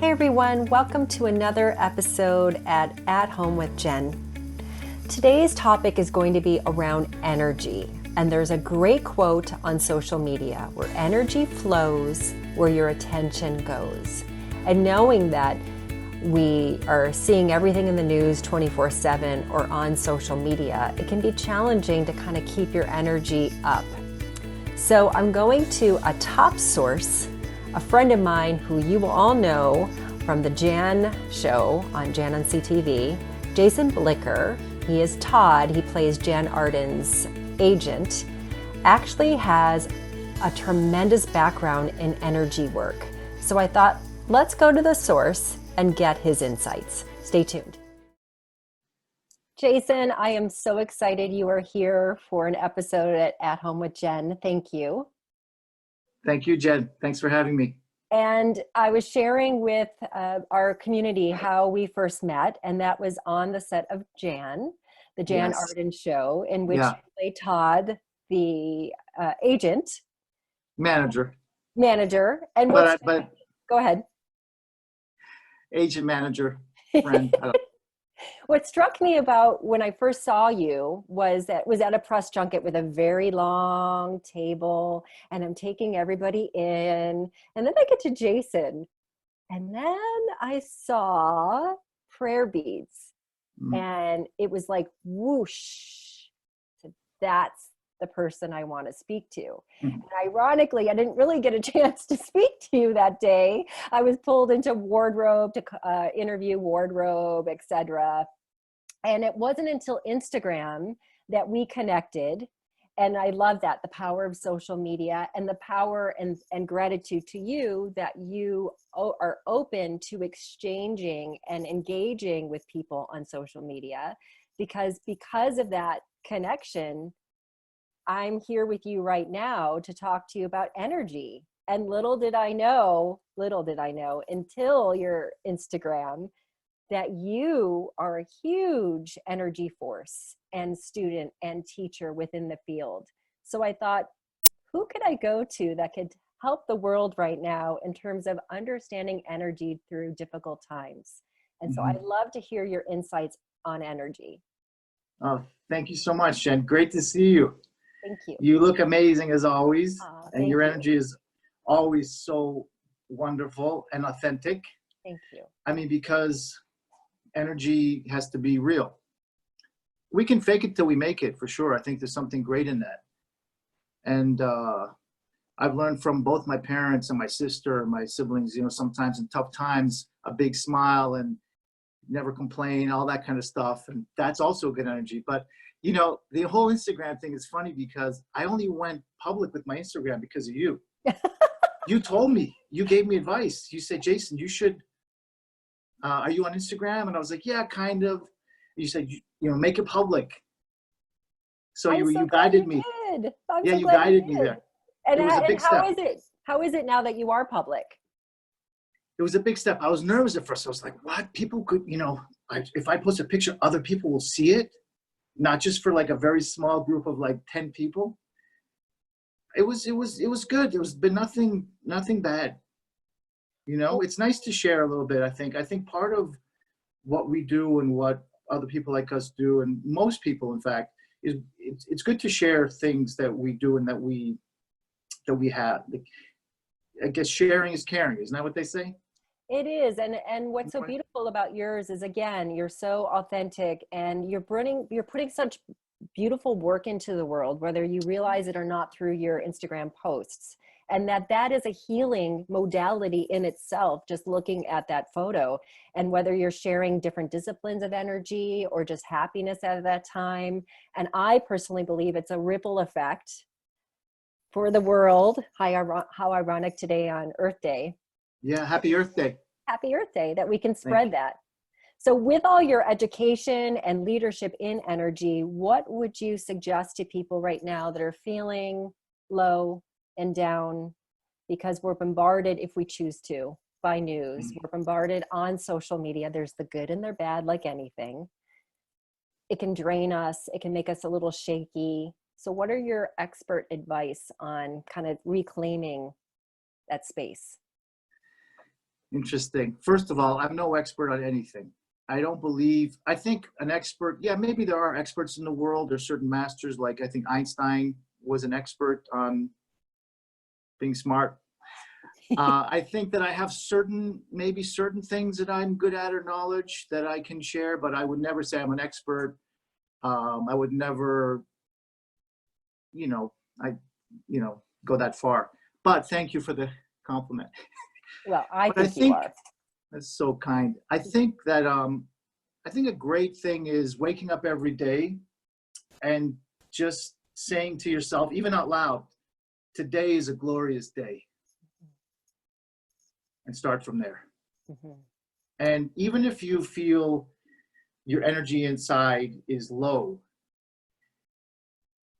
Hey everyone, welcome to another episode at Home with Jen. Today's topic is going to be around energy, and there's a great quote on social media where energy flows where your attention goes. And knowing that we are seeing everything in the news 24/7 or on social media, it can be challenging to kind of keep your energy up. So I'm going to a top source, a friend of mine who you will all know from the Jann Show on Jann on CTV, Jason Blicker. He is Todd. He plays Jan Arden's agent. Actually has a tremendous background in energy work. So I thought, let's go to the source and get his insights. Stay tuned. Jason, I am so excited you are here for an episode at Home with Jen. Thank you. Thank you, Jen. Thanks for having me. And I was sharing with our community how we first met, and that was on the set of Jann, the Jann Arden show, in which you play Todd, the agent. Manager. And but go ahead. Agent, manager, friend. What struck me about when I first saw you was that it was at a press junket with a very long table, and I'm taking everybody in, and then I get to Jason, and then I saw prayer beads, and it was like whoosh. So that's the person I want to speak to. And ironically, I didn't really get a chance to speak to you that day. I was pulled into wardrobe to interview wardrobe, etc. And it wasn't until Instagram that we connected. And I love that, the power of social media and the power and gratitude to you that you are open to exchanging and engaging with people on social media. Because of that connection, I'm here with you right now to talk to you about energy. And little did I know until your Instagram that you are a huge energy force and student and teacher within the field. So I thought, who could I go to that could help the world right now in terms of understanding energy through difficult times? And so I'd love to hear your insights on energy. Oh, thank you so much, Jen. Great to see you. Thank you. You look amazing as always, and your you. energy is always so wonderful and authentic. Thank you. I mean, because energy has to be real. We can fake it till we make it, for sure. I think there's something great in that. And I've learned from both my parents and my sister and my siblings, sometimes in tough times, a big smile and never complain, all that kind of stuff. And that's also good energy. But the whole Instagram thing is funny because I only went public with my Instagram because of you. You told me, you gave me advice. You said, Jason, you should, are you on Instagram? And I was like, yeah, kind of. You said, make it public. So you guided me. You guided me there. And it was a big step. How is it now that you are public? It was a big step. I was nervous at first. I was like, what? People could, if I post a picture, other people will see it. Not just for like a very small group of like 10 people. It was good. It was been nothing bad. It's nice to share a little bit. I think part of what we do and what other people like us do, and most people, in fact, is it's good to share things that we do and that we have. I guess sharing is caring. Isn't that what they say? It is, and what's so beautiful about yours is, again, you're so authentic, and you're putting such beautiful work into the world, whether you realize it or not through your Instagram posts, and that is a healing modality in itself, just looking at that photo, and whether you're sharing different disciplines of energy or just happiness at that time. And I personally believe it's a ripple effect for the world. How ironic today on Earth Day. Yeah, happy Earth Day. Happy Earth Day, that we can spread that. So with all your education and leadership in energy, what would you suggest to people right now that are feeling low and down? Because we're bombarded, if we choose to, by news. We're bombarded on social media. There's the good and the bad, like anything. It can drain us. It can make us a little shaky. So what are your expert advice on kind of reclaiming that space? Interesting. First of all, I'm no expert on anything. I think an expert, yeah, maybe there are experts in the world. There's certain masters, like I think Einstein was an expert on being smart. I think that I have maybe certain things that I'm good at or knowledge that I can share, but I would never say I'm an expert. I would never, you know, go that far. But thank you for the compliment. Well, I But I think you think are. that's so kind. I think that I think a great thing is waking up every day and just saying to yourself, even out loud, today is a glorious day, and start from there. Mhm. And even if you feel your energy inside is low,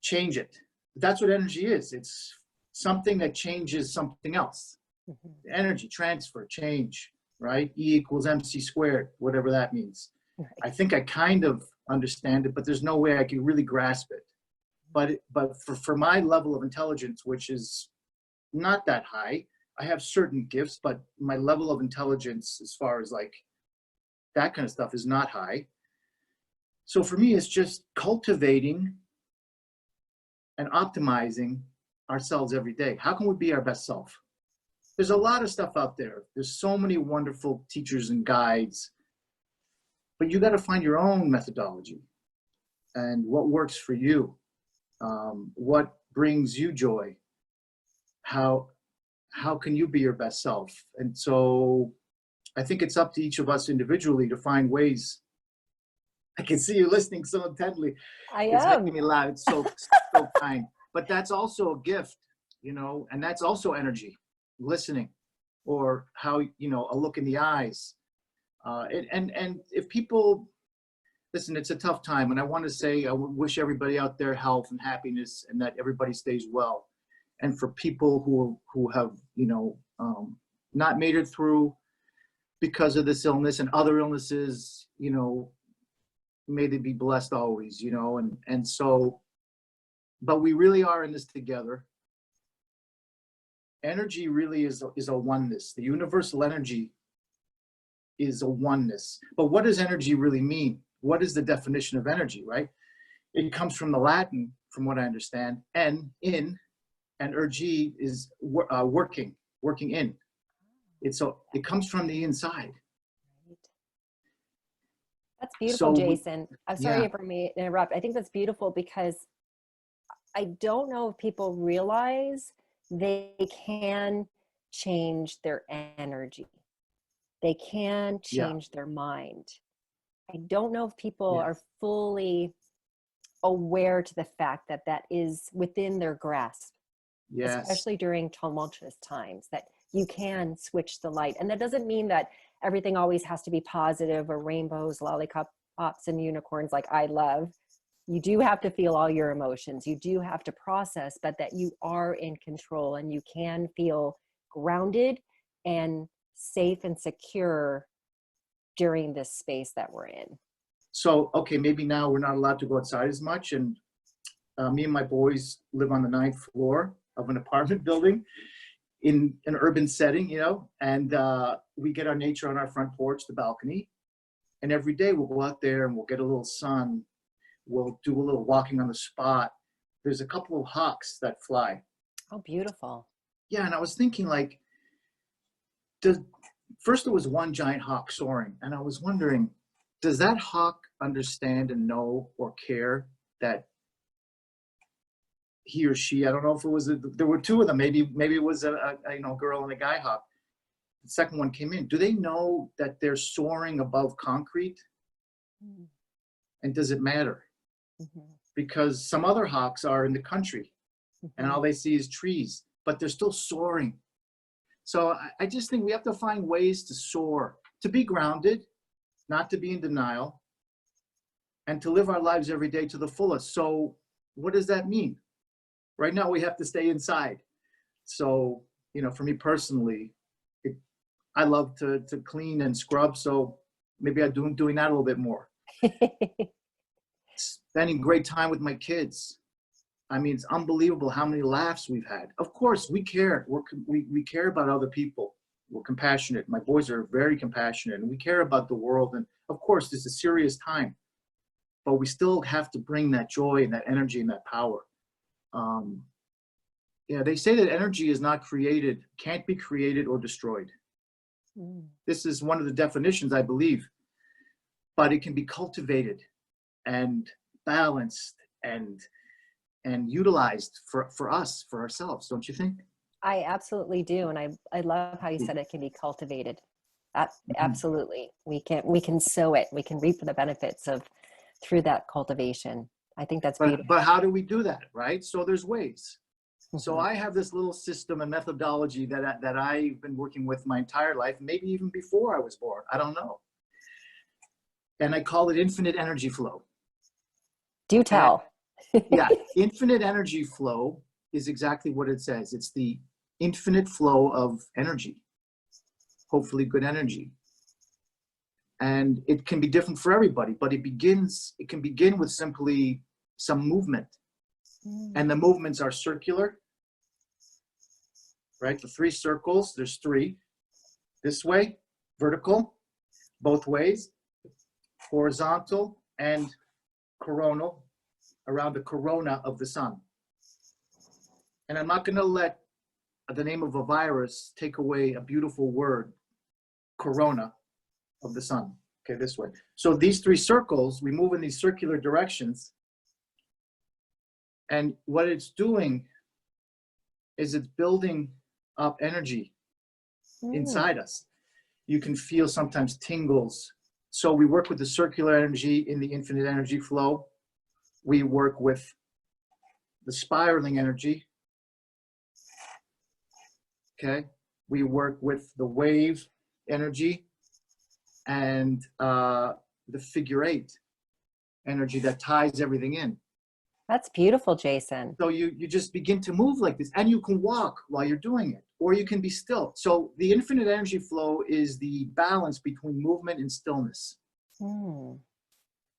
change it. That's what energy is. It's something that changes something else. Mhm. Energy, transfer, change, right? E equals MC squared, whatever that means. Right. I think I kind of understand it, but there's no way I can really grasp it. But for my level of intelligence, which is not that high, I have certain gifts, but my level of intelligence as far as like that kind of stuff is not high. So for me, it's just cultivating and optimizing ourselves every day. How can we be our best self? There's a lot of stuff out there. There's so many wonderful teachers and guides, but you got to find your own methodology and what works for you, what brings you joy, how can you be your best self? And so I think it's up to each of us individually to find ways. I can see you listening so intently. I It's am. making me laugh. It's so kind. But that's also a gift, and that's also energy, listening, or how, a look in the eyes. And if people listen, it's a tough time. And I want to say, I wish everybody out there health and happiness and that everybody stays well. And for people who have, not made it through because of this illness and other illnesses, may they be blessed always, and so, but we really are in this together. Energy really is a oneness. The universal energy is a oneness. But what does energy really mean? What is the definition of energy, right? It comes from the Latin, from what I understand, in, and ergi is working in. It comes from the inside. That's beautiful, So Jason. I'm sorry yeah, if I may interrupt. I think that's beautiful because I don't know if people realize they can change their energy. They can yeah, change their mind. I don't know if people yeah, are fully aware to the fact that that is within their grasp, yes, especially during tumultuous times, that you can switch the light. And that doesn't mean that everything always has to be positive or rainbows, lollipops, and unicorns like I love. You do have to feel all your emotions. You do have to process, but that you are in control and you can feel grounded and safe and secure during this space that we're in. So, okay, maybe now we're not allowed to go outside as much. And me and my boys live on the 9th floor of an apartment building in an urban setting, and we get our nature on our front porch, the balcony. And every day we'll go out there and we'll get a little sun. We'll do a little walking on the spot. There's a couple of hawks that fly. Oh, beautiful. Yeah, and I was thinking, like, first there was one giant hawk soaring, and I was wondering, does that hawk understand and know or care that he or she, I don't know if it was, there were two of them, maybe it was a girl and a guy hawk. The second one came in. Do they know that they're soaring above concrete? Mm-hmm. And does it matter? Mm-hmm. Because some other hawks are in the country and all they see is trees, but they're still soaring. So I just think we have to find ways to soar, to be grounded, not to be in denial, and to live our lives every day to the fullest. So what does that mean? Right now we have to stay inside. So, for me personally, I love to clean and scrub. So maybe I'm doing that a little bit more. Spending great time with my kids. I mean, it's unbelievable how many laughs we've had. Of course, we care. We care about other people. We're compassionate. My boys are very compassionate, and we care about the world. And of course, this is a serious time, but we still have to bring that joy and that energy and that power. Yeah, they say that energy is not created, can't be created or destroyed. This is one of the definitions, I believe, but it can be cultivated and balanced and utilized for us, for ourselves, don't you think? I absolutely do. And I love how you said it can be cultivated. Absolutely. We can sow it. We can reap the benefits of through that cultivation. I think that's beautiful. But how do we do that, right? So there's ways. So I have this little system and methodology that I've been working with my entire life, maybe even before I was born. I don't know. And I call it infinite energy flow. Do tell. Yeah, infinite energy flow is exactly what it says. It's the infinite flow of energy, hopefully good energy. And it can be different for everybody, but it can begin with simply some movement. And the movements are circular, right? The 3 circles, there's 3. This way, vertical, both ways, horizontal and coronal, around the corona of the sun. And I'm not going to let the name of a virus take away a beautiful word, corona of the sun. Okay, this way. So these 3 circles, we move in these circular directions. And what it's doing is it's building up energy inside us. You can feel sometimes tingles. So we work with the circular energy in the infinite energy flow. We work with the spiraling energy. Okay. We work with the wave energy and the figure 8 energy that ties everything in. That's beautiful, Jason. So you just begin to move like this, and you can walk while you're doing it, or you can be still. So the infinite energy flow is the balance between movement and stillness.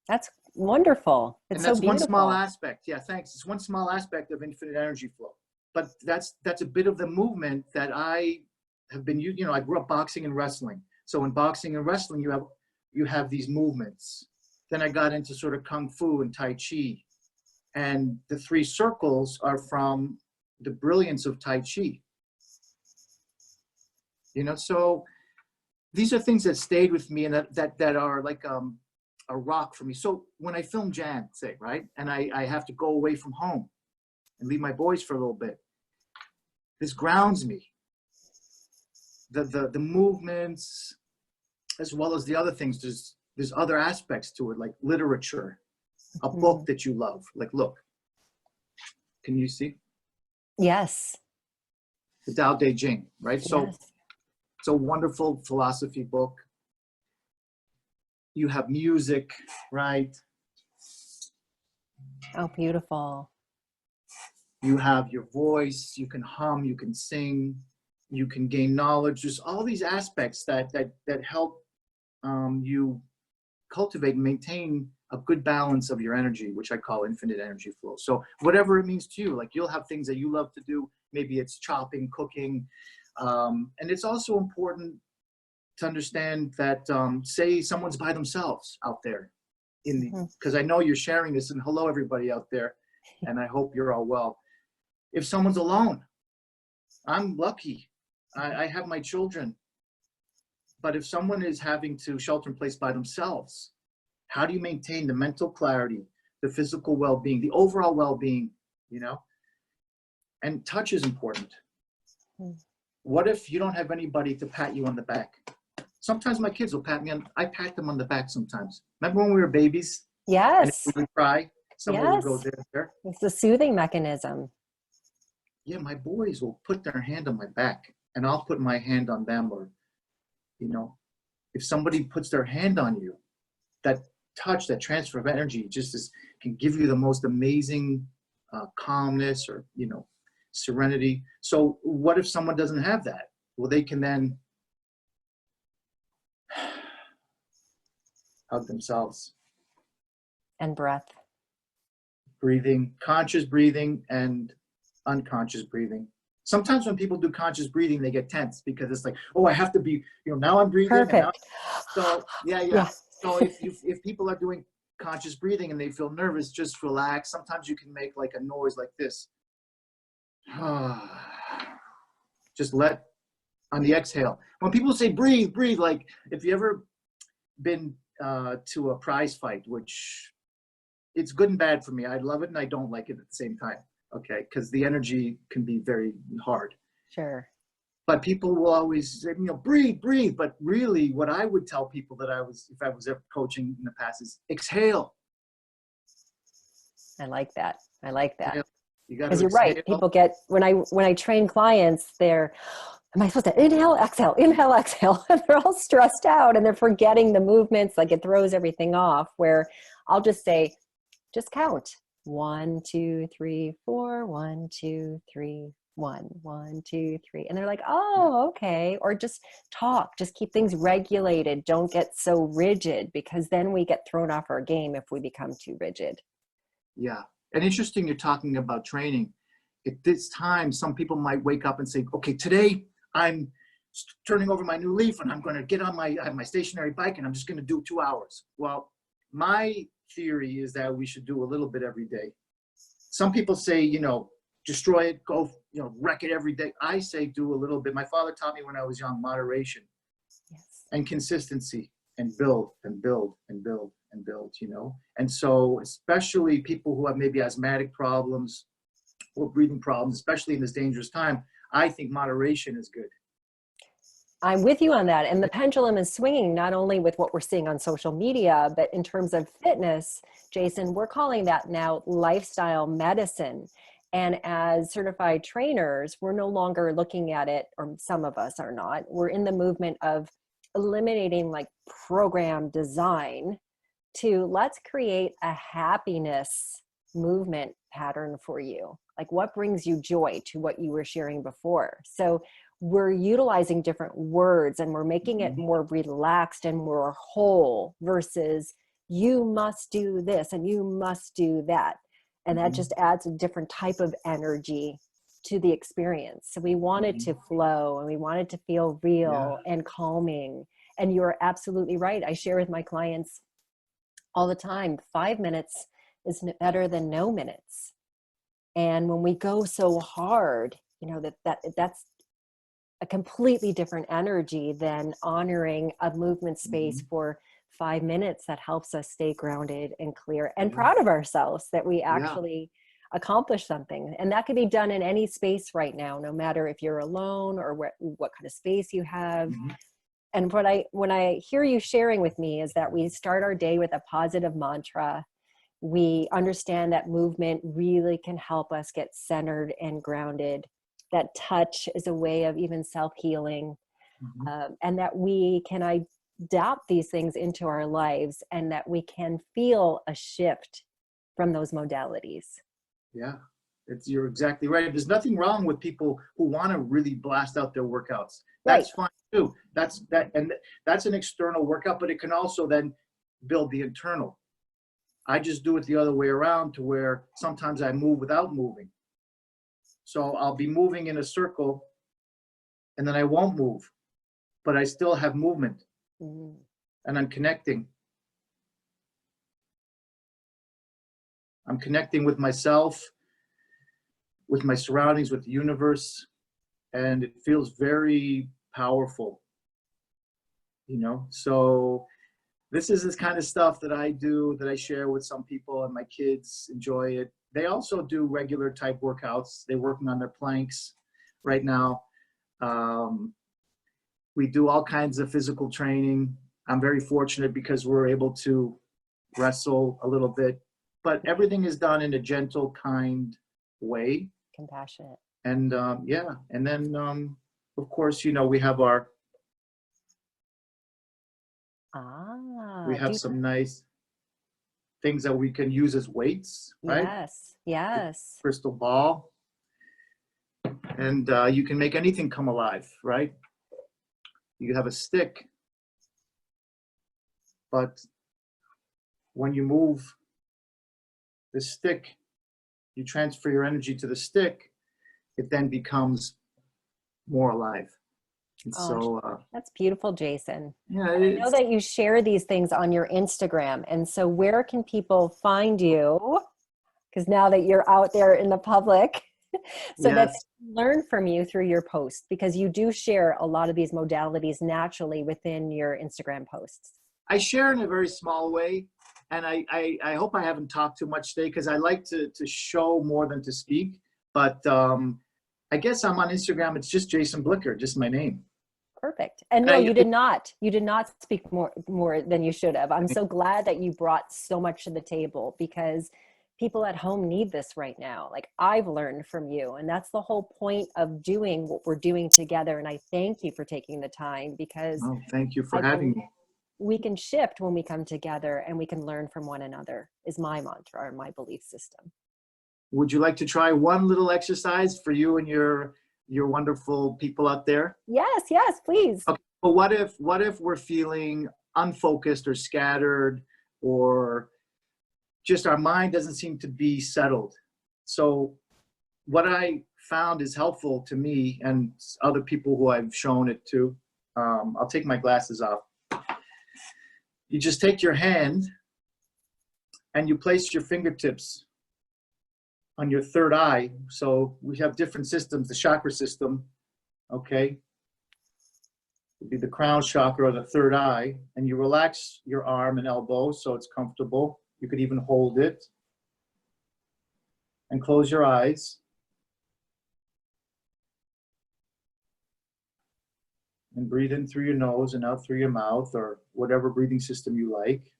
That's wonderful. It's and that's so beautiful. one small aspect. Yeah, thanks. It's one small aspect of infinite energy flow. But that's a bit of the movement that I have been, I grew up boxing and wrestling. So in boxing and wrestling, you have these movements. Then I got into sort of Kung Fu and Tai Chi. And the 3 circles are from the brilliance of Tai Chi. So these are things that stayed with me and that are like a rock for me. So when I film Jann, say, right, and I have to go away from home and leave my boys for a little bit, this grounds me. The movements, as well as the other things, there's other aspects to it, like literature, a book that you love. Like, look, can you see? Yes. The Tao Te Ching, right? Yes. So it's a wonderful philosophy book. You have music, right? Oh, beautiful. You have your voice, you can hum, you can sing, you can gain knowledge. There's all these aspects that help you cultivate and maintain a good balance of your energy, which I call infinite energy flow. So whatever it means to you, like you'll have things that you love to do. Maybe it's chopping, cooking. And it's also important to understand that, say someone's by themselves out there because I know you're sharing this, and hello everybody out there, and I hope you're all well. If someone's alone, I'm lucky. I have my children. But if someone is having to shelter in place by themselves, how do you maintain the mental clarity, the physical well-being, the overall well-being, And touch is important. What if you don't have anybody to pat you on the back? Sometimes my kids will pat me on, I pat them on the back sometimes. Remember when we were babies? Yes. And if we would cry, someone would go there. It's a soothing mechanism. Yeah, my boys will put their hand on my back and I'll put my hand on them, or, if somebody puts their hand on you, that touch, that transfer of energy can give you the most amazing calmness or, serenity. So what if someone doesn't have that? Well, they can then hug themselves. And breath. Breathing, conscious breathing and unconscious breathing. Sometimes when people do conscious breathing, they get tense because it's like, oh, I have to be, now I'm breathing. And now, Perfect. so yeah, Yeah. yeah. So if people are doing conscious breathing and they feel nervous, just relax. Sometimes you can make like a noise like this. Just let on the exhale. When people say breathe, breathe, like if you ever been to a prize fight, which it's good and bad for me. I love it and I don't like it at the same time. Okay, because the energy can be very hard. Sure. But people will always say, breathe, breathe. But really, what I would tell people if I was ever coaching in the past is exhale. I like that. I like that. Exhale. You got to Because you're exhale. right. People get, when I train clients, they're, am I supposed to inhale, exhale, inhale, exhale? And they're all stressed out and they're forgetting the movements. Like it throws everything off, where I'll just say, just count 1, 2, 3, 4, 1, 2, 3, 1, 1, 2, 3. And they're like, oh, okay. Or just talk, just keep things regulated. Don't get so rigid, because then we get thrown off our game if we become too rigid. Yeah. And interesting, you're talking about training. At this time, some people might wake up and say, okay, today I'm turning over my new leaf and I'm going to get on I have my stationary bike and I'm just going to do 2 hours. Well, my theory is that we should do a little bit every day. Some people say, destroy it, go, wreck it every day. I say do a little bit. My father taught me when I was young, moderation. Yes. And consistency, and build and build and build and build, And so especially people who have maybe asthmatic problems or breathing problems, especially in this dangerous time, I think moderation is good. I'm with you on that. And the pendulum is swinging not only with what we're seeing on social media, but in terms of fitness, Jason, we're calling that now lifestyle medicine. And as certified trainers, we're no longer looking at it, or some of us are not, we're in the movement of eliminating like program design to let's create a happiness movement pattern for you. Like what brings you joy, to what you were sharing before. So we're utilizing different words and we're making it more relaxed and more whole, versus you must do this and you must do that. And that just adds a different type of energy to the experience. So we want it to flow and we want it to feel real and calming. And you're absolutely right. I share with my clients all the time, 5 minutes is better than no minutes. And when we go so hard, that's a completely different energy than honoring a movement space for 5 minutes that helps us stay grounded and clear and proud of ourselves that we actually accomplished something. And that can be done in any space right now, no matter if you're alone or what kind of space you have. And when I hear you sharing with me is that we start our day with a positive mantra. We understand that movement really can help us get centered and grounded. That touch is a way of even self-healing, and that we can adapt these things into our lives, and that we can feel a shift from those modalities. Yeah, you're exactly right. There's nothing wrong with people who want to really blast out their workouts. That's fine too. That's an external workout, but it can also then build the internal. I just do it the other way around, to where sometimes I move without moving. So I'll be moving in a circle and then I won't move, but I still have movement and I'm connecting. I'm connecting with myself, with my surroundings, with the universe, and it feels very powerful, So this is this kind of stuff that I do, that I share with some people, and my kids enjoy it. They also do regular type workouts. They're working on their planks right now. We do all kinds of physical training. I'm very fortunate because we're able to wrestle a little bit, but everything is done in a gentle, kind way. Compassionate. And and then of course, we have we have some nice things that we can use as weights, right? Yes. Crystal ball. And you can make anything come alive, right? You have a stick, but when you move the stick, you transfer your energy to the stick, it then becomes more alive. And Oh, so, that's beautiful, Jason. yeah, And I know that you share these things on your Instagram. And so where can people find you? Because now that you're out there in the public, so that they yes, can learn from you through your posts, because you do share a lot of these modalities naturally within your Instagram posts. I share in a very small way. And I hope I haven't talked too much today because I like to show more than to speak. But I guess I'm on Instagram. It's just Jason Blicker, just my name. Perfect. And no, you did not. You did not speak more than you should have. I'm so glad that you brought so much to the table, because people at home need this right now. Like, I've learned from you, and that's the whole point of doing what we're doing together. And I thank you for taking the time, because Oh, thank you for I having believe me. we can shift when we come together, and we can learn from one another, is my mantra or my belief system. Would you like to try one little exercise for you and your wonderful people out there? Yes, yes, please. Okay. Well, what if we're feeling unfocused or scattered, or just our mind doesn't seem to be settled? So what I found is helpful to me and other people who I've shown it to. I'll take my glasses off. You just take your hand and you place your fingertips on your third eye. So we have different systems, the chakra system, okay? Would be the crown chakra or the third eye. And you relax your arm and elbow so it's comfortable. You could even hold it. And close your eyes. And breathe in through your nose and out through your mouth, or whatever breathing system you like.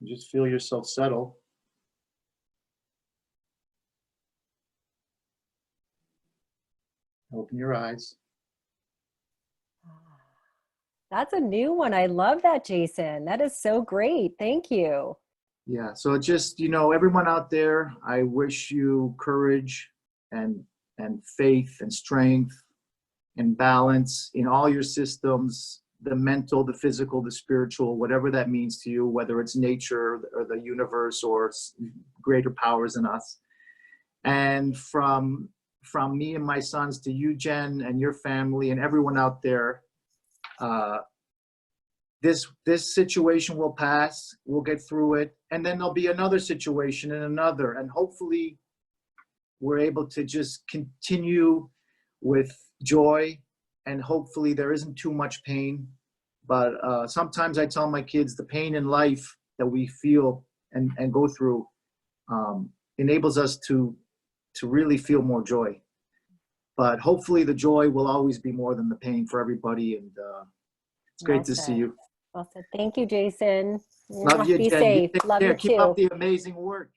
And just feel yourself settle. Open your eyes. That's a new one. I love that, Jason. That is so great. Thank you. Yeah, so just, everyone out there, I wish you courage and faith and strength and balance in all your systems, the mental, the physical, the spiritual, whatever that means to you, whether it's nature or the universe or greater powers in us. And from me and my sons to you, Jen, and your family and everyone out there, this situation will pass. We'll get through it, and then there'll be another situation and another, and hopefully we're able to just continue with joy, and hopefully there isn't too much pain. But sometimes I tell my kids the pain in life that we feel and go through enables us to really feel more joy. But hopefully the joy will always be more than the pain for everybody. And it's great to see you. Well said. Thank you, Jason. Love you, Be Jen. You safe. take Love care. you Keep up too. the amazing work.